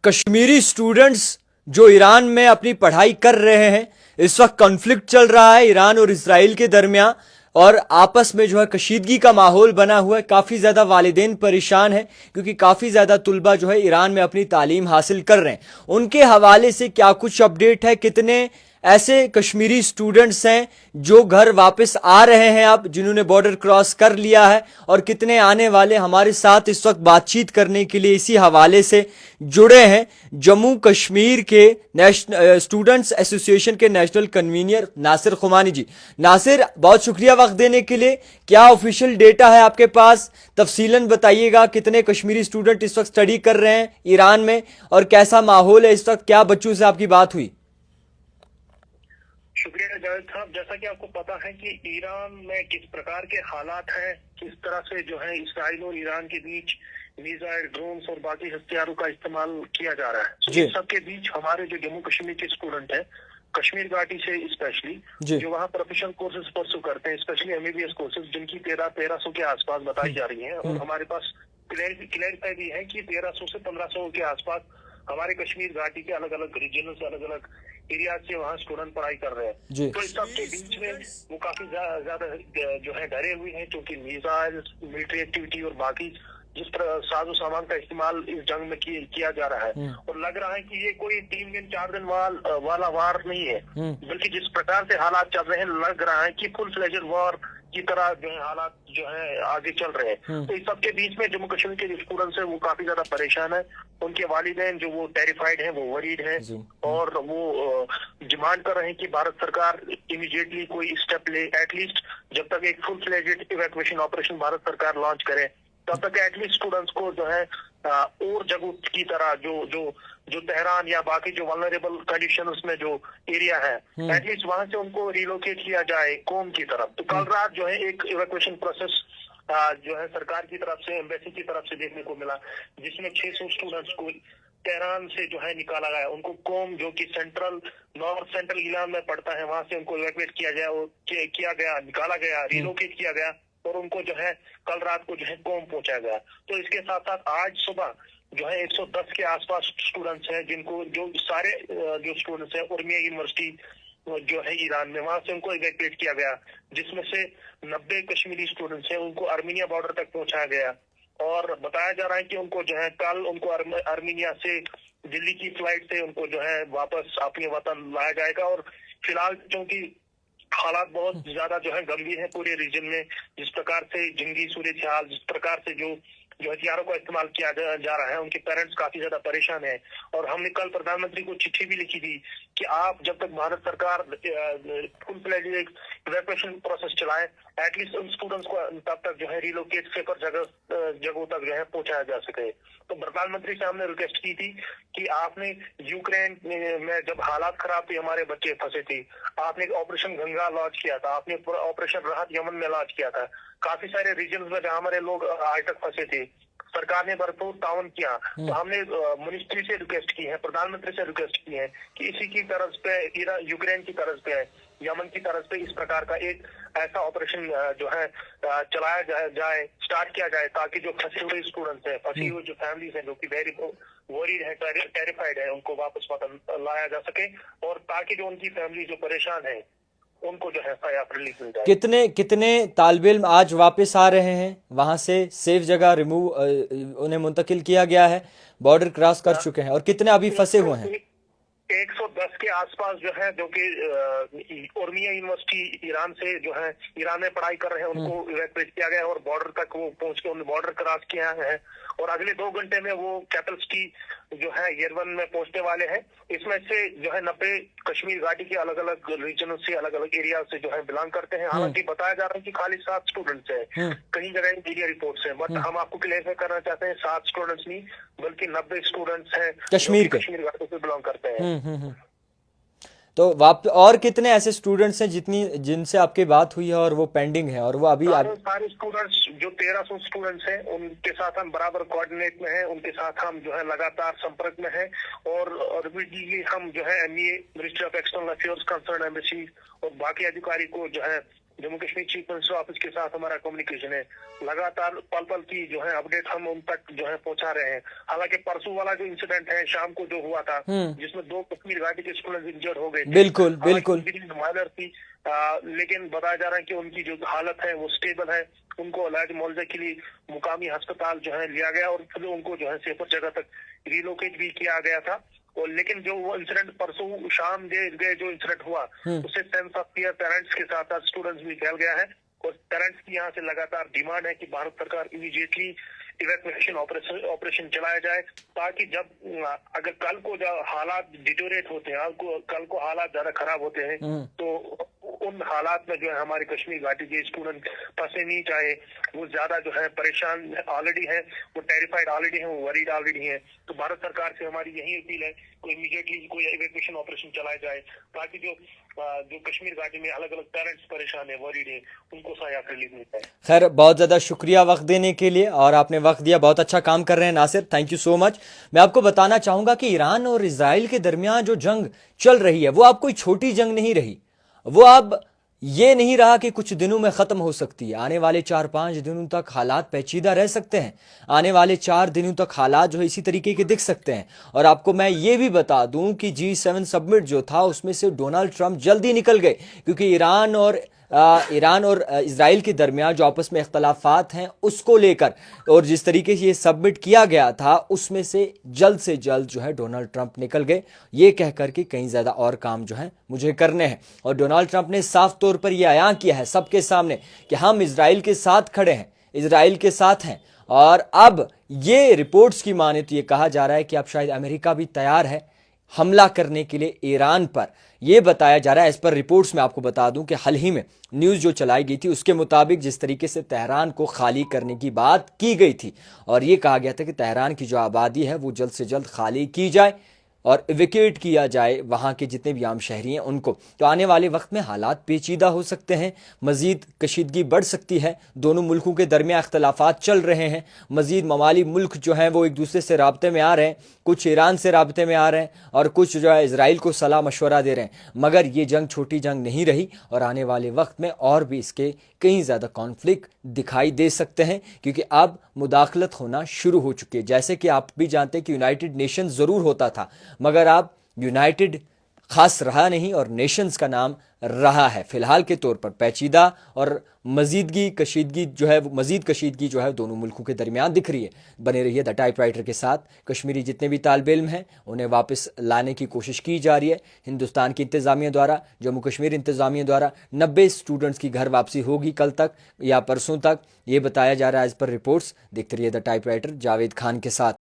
Kashmiri students जो Iran में अपनी पढ़ाई कर रहे हैं, इस वक्त कॉन्फ्लिक्ट चल रहा है ईरान और इसराइल के दरमियान, और आपस में जो है कशीदगी का माहौल बना हुआ है। काफ़ी ज़्यादा वालिदैन परेशान हैं क्योंकि काफ़ी ज़्यादा तुलबा जो है ईरान में अपनी तालीम हासिल कर रहे हैं। उनके हवाले से क्या कुछ अपडेट है? कितने ऐसे कश्मीरी स्टूडेंट्स हैं जो घर वापस आ रहे हैं अब, जिन्होंने बॉर्डर क्रॉस कर लिया है, और कितने आने वाले? हमारे साथ इस वक्त बातचीत करने के लिए इसी हवाले से जुड़े हैं जम्मू कश्मीर के स्टूडेंट्स एसोसिएशन के नेशनल कन्वीनर नासिर खुमानी जी। नासिर, बहुत शुक्रिया वक्त देने के लिए। क्या ऑफिशियल डेटा है आपके पास? तफसीलन बताइएगा, कितने कश्मीरी स्टूडेंट इस वक्त स्टडी कर रहे हैं ईरान में, और कैसा माहौल है इस वक्त? क्या बच्चों से आपकी बात हुई? शुक्रिया जावेद साहब। जैसा कि आपको पता है कि ईरान में किस प्रकार के हालात हैं, किस तरह से जो है इसराइल और ईरान के बीच मिसाइल, ड्रोन्स और बाकी हथियारों का इस्तेमाल किया जा रहा है। इन सबके बीच हमारे जो जम्मू कश्मीर के स्टूडेंट हैं, कश्मीर घाटी से स्पेशली, जो वहाँ प्रोफेशनल कोर्सेज परसू करते हैं, स्पेशली एमबीबीएस कोर्सेज, जिनकी 1300 के आसपास बताई जा रही है, और हमारे पास क्लियरिफाई भी है कि 1300 से 1500 के आसपास हमारे कश्मीर घाटी के अलग अलग रीजन से, अलग अलग एरिया से वहाँ स्टूडेंट पढ़ाई कर रहे हैं। तो इस सबके बीच में वो काफी ज्यादा जो है डरे हुए हैं, क्योंकि मिसाइल, मिलिट्री एक्टिविटी और बाकी जिस तरह साजो सामान का इस्तेमाल इस जंग में किया जा रहा है, और लग रहा है कि ये कोई 3 दिन 4 दिन वाला वार नहीं है, बल्कि जिस प्रकार से हालात चल रहे हैं, लग रहा है कि फुल फ्लेजेड वॉर की तरह जो है हालात जो है आगे चल रहे हैं। तो इस सबके बीच में जम्मू कश्मीर के जो स्टूडेंट्स हैं वो काफी ज्यादा परेशान है। उनके वालिदैन जो वो टेरिफाइड हैं, वो वरीड हैं, और वो डिमांड कर रहे हैं कि भारत सरकार इमीडिएटली कोई स्टेप ले, एटलीस्ट जब तक एक full fledged evacuation operation Bharat सरकार लॉन्च करे, तब तक एटलीस्ट स्टूडेंट्स को जो है और जगहों की तरह जो तेहरान या बाकी जो वल्नरेबल कंडीशन उसमें जो एरिया है, एटलीस्ट वहां से उनको रिलोकेट किया जाए कोम की तरफ। तो कल रात जो है एक इवैक्यूएशन प्रोसेस जो है सरकार की तरफ से, एम्बेसी की तरफ से देखने को मिला, जिसमें 600 स्टूडेंट्स को तेहरान से जो है निकाला गया। उनको कोम, जो कि नॉर्थ सेंट्रल ईरान में पड़ता है, वहां से उनको इवैक्यूएट किया गया, निकाला गया, रिलोकेट किया गया, और उनको जो है कल रात को जो है कोम पहुंचाया गया। तो इसके साथ साथ आज सुबह जो है 110 के आसपास स्टूडेंट्स हैं, जिनको जो सारे जो स्टूडेंट्स हैं उर्मिया यूनिवर्सिटी जो है ईरान में, वहां से उनको इवैक्यूएट किया गया, जिसमें से 90 कश्मीरी स्टूडेंट्स हैं, उनको आर्मीनिया बॉर्डर तक पहुंचाया गया। और बताया जा रहा है कि उनको जो है कल उनको आर्मीनिया से दिल्ली की फ्लाइट से उनको जो है वापस अपने वतन लाया जाएगा। और फिलहाल क्योंकि हालात बहुत ज्यादा जो है गंभीर है पूरे रीजन में, जिस प्रकार से जंगी सूरत हाल, जिस प्रकार से जो हथियारों का इस्तेमाल किया जा रहा है, उनके पेरेंट्स काफी ज्यादा परेशान है। और हमने कल प्रधानमंत्री को चिट्ठी भी लिखी थी कि आप जब तक भारत सरकार फुल फ्लेजेड इवैक्यूएशन प्रोसेस चलाए, एटलीस्ट उन स्टूडेंट्स को तब तक जो है रिलोकेट सेफर जगहों तक जो है पहुंचाया जा सके। तो प्रधानमंत्री से हमने रिक्वेस्ट की थी कि आपने यूक्रेन में जब हालात खराब थे, हमारे बच्चे फंसे थे, आपने ऑपरेशन गंगा लॉन्च किया था, आपने ऑपरेशन राहत यमन में लॉन्च किया था, काफी सारे रीजन में जहाँ हमारे लोग आज तक फंसे थे, सरकार ने भरपूर ताउन किया। तो हमने मिनिस्ट्री से रिक्वेस्ट की है, प्रधानमंत्री से रिक्वेस्ट की है कि इसी की तरफ पे, यूक्रेन की तरफ पे, यमन की तरफ पे इस प्रकार का एक ऐसा ऑपरेशन जो है चलाया जाए, स्टार्ट किया जाए, ताकि जो फंसे हुए स्टूडेंट्स हैं, फंसी हुई जो फैमिलीज हैं, जो कि वेरी वरीड है, टेरिफाइड है, उनको वापस वतन लाया जा सके, और ताकि जो उनकी फैमिली जो परेशान है उनको जो है रिलीफ मिल जाए। कितने तालिब इल्म आज वापस आ रहे हैं वहां से? सेफ जगह उन्हें मुंतकिल किया गया है, बॉर्डर क्रॉस कर चुके हैं, और कितने अभी फंसे हुए हैं? 110 के आसपास जो है, जो कि उर्मिया यूनिवर्सिटी ईरान से जो है ईरान में पढ़ाई कर रहे हैं, उनको इवैक्यूएट किया गया, और बॉर्डर तक वो पहुंच के उन्होंने बॉर्डर क्रॉस किया है, और अगले 2 घंटे में वो कैपिटल सिटी जो है येरवन में पहुंचने वाले हैं। इसमें से जो है 90 कश्मीर घाटी के अलग अलग रीजन से, अलग अलग एरिया से जो है बिलोंग करते हैं। हालांकि बताया जा रहा है कि खाली 7 स्टूडेंट्स हैं, कहीं जगह मीडिया रिपोर्ट्स हैं, बट हम आपको क्लियर करना चाहते हैं 7 स्टूडेंट्स नहीं, बल्कि 90 स्टूडेंट्स हैं कश्मीर घाटी से बिलोंग करते हैं। तो और कितने ऐसे स्टूडेंट्स हैं जिनसे आपकी बात हुई है और वो पेंडिंग है, और वो अभी सारे स्टूडेंट्स जो 1300 स्टूडेंट्स हैं, उनके साथ हम बराबर कोऑर्डिनेट में हैं, उनके साथ हम जो है लगातार संपर्क में हैं, और रिपीटली हम जो है MEA, ministry of external affairs, concern embassy और बाकी अधिकारी को जो है Jammu Kashmir chief minister office के साथ हमारा कम्युनिकेशन है। लगातार पल पल की जो है अपडेट हम उन तक जो है पहुंचा रहे हैं। हालांकि परसों वाला जो इंसिडेंट है शाम को जो हुआ था, जिसमें 2 कश्मीर घाटी के स्टूडेंट इंजर्ड हो गए थे, बिल्कुल बिल्कुल माइनर थी, लेकिन बताया जा रहा है कि उनकी जो हालत है वो स्टेबल है। उनको इलाज मुआवजा के लिए मुकामी अस्पताल जो है लिया गया और फिर उनको जो है सेफर जगह तक रिलोकेट भी किया गया था। और लेकिन जो वो इंसिडेंट परसों शाम गए जो इंसिडेंट हुआ, उससे सेंस ऑफ फियर पेरेंट्स के साथ साथ स्टूडेंट्स में फैल गया है। और पेरेंट्स की यहाँ से लगातार डिमांड है कि भारत सरकार इमीडिएटली इवैक्यूएशन ऑपरेशन चलाया जाए, ताकि जब अगर कल को जब हालात डिटोरेट होते हैं, कल को हालात ज्यादा खराब होते हैं, तो उन हालात में जो है हमारे कश्मीर घाटी के स्टूडेंट फंसे नहीं, चाहे वो ज्यादा जो है परेशान ऑलरेडी है, वो टेरिफाइड ऑलरेडी है, वो वरीड ऑलरेडी है। तो भारत सरकार से हमारी यही अपील है कि इमीडिएटली कोई इवैक्यूएशन ऑपरेशन चलाया जाए, ताकि जो कश्मीर घाटी में अलग अलग पेरेंट्स परेशान है, वरीड है, उनको सहायता रिलीफ मिल पाए। खैर, बहुत ज़्यादा शुक्रिया वक्त देने के लिए, और आपने वक्त दिया। बहुत अच्छा काम कर रहे हैं Nasir, thank you so much. मैं आपको बताना चाहूँगा कि ईरान और इजराइल के दरमियान जो जंग चल रही है वो अब कोई छोटी जंग नहीं रही। वो अब ये नहीं रहा कि कुछ दिनों में ख़त्म हो सकती है। आने वाले 4-5 दिनों तक हालात पेचीदा रह सकते हैं। आने वाले 4 दिनों तक हालात जो है इसी तरीके के दिख सकते हैं। और आपको मैं ये भी बता दूं कि G7 समिट जो था उसमें से डोनाल्ड ट्रंप जल्दी निकल गए, क्योंकि ईरान और इजराइल के दरमियान जो आपस में इख्तलाफात हैं उसको लेकर, और जिस तरीके से ये सबमिट किया गया था, उसमें से जल्द जो है डोनाल्ड ट्रंप निकल गए, ये कहकर कि कहीं ज़्यादा और काम जो है मुझे करने हैं। और डोनाल्ड ट्रंप ने साफ तौर पर यह अयां किया है सबके सामने कि हम इजराइल के साथ खड़े हैं, इजराइल के साथ हैं। और अब ये रिपोर्ट्स की माने तो ये कहा जा रहा है कि अब शायद अमेरिका भी तैयार है हमला करने के लिए ईरान पर। यह बताया जा रहा है, इस पर रिपोर्ट्स में आपको बता दूं कि हाल ही में न्यूज़ जो चलाई गई थी उसके मुताबिक जिस तरीके से तेहरान को खाली करने की बात की गई थी, और ये कहा गया था कि तेहरान की जो आबादी है वो जल्द से जल्द खाली की जाए और इवैक्यूएट किया जाए वहाँ के जितने भी आम शहरी हैं उनको। तो आने वाले वक्त में हालात पेचीदा हो सकते हैं, मज़ीद कशीदगी बढ़ सकती है, दोनों मुल्कों के दरमियान अख्तलाफात चल रहे हैं, मज़ीद ममाली मुल्क जो हैं वो एक दूसरे से राब्ते में आ रहे हैं, कुछ ईरान से राब्ते में आ रहे हैं और कुछ जो है इजराइल को सलाह मशवरा दे रहे हैं। मगर ये जंग छोटी जंग नहीं रही, और आने वाले वक्त में और भी इसके कहीं ज़्यादा कॉन्फ्लिक्ट दिखाई दे सकते हैं, क्योंकि अब मुदाखलत होना शुरू हो चुकी है। जैसे कि आप भी जानते हैं कि यूनाइटेड नेशंस ज़रूर होता था, मगर अब यूनाइटेड खास रहा नहीं और नेशंस का नाम रहा है। फिलहाल के तौर पर पेचीदा और मजीद कशीदगी जो है दोनों मुल्कों के दरमियान दिख रही है। बने रहिए द टाइपराइटर के साथ। कश्मीरी जितने भी तालिब इल्म हैं उन्हें वापस लाने की कोशिश की जा रही है। हिंदुस्तान की इंतज़ामिया द्वारा, जम्मू कश्मीर इंतज़ामिया द्वारा 90 स्टूडेंट्स की घर वापसी होगी कल तक या परसों तक, ये बताया जा रहा है। इस पर रिपोर्ट्स देखते रहिए द टाइपराइटर जावेद खान के साथ।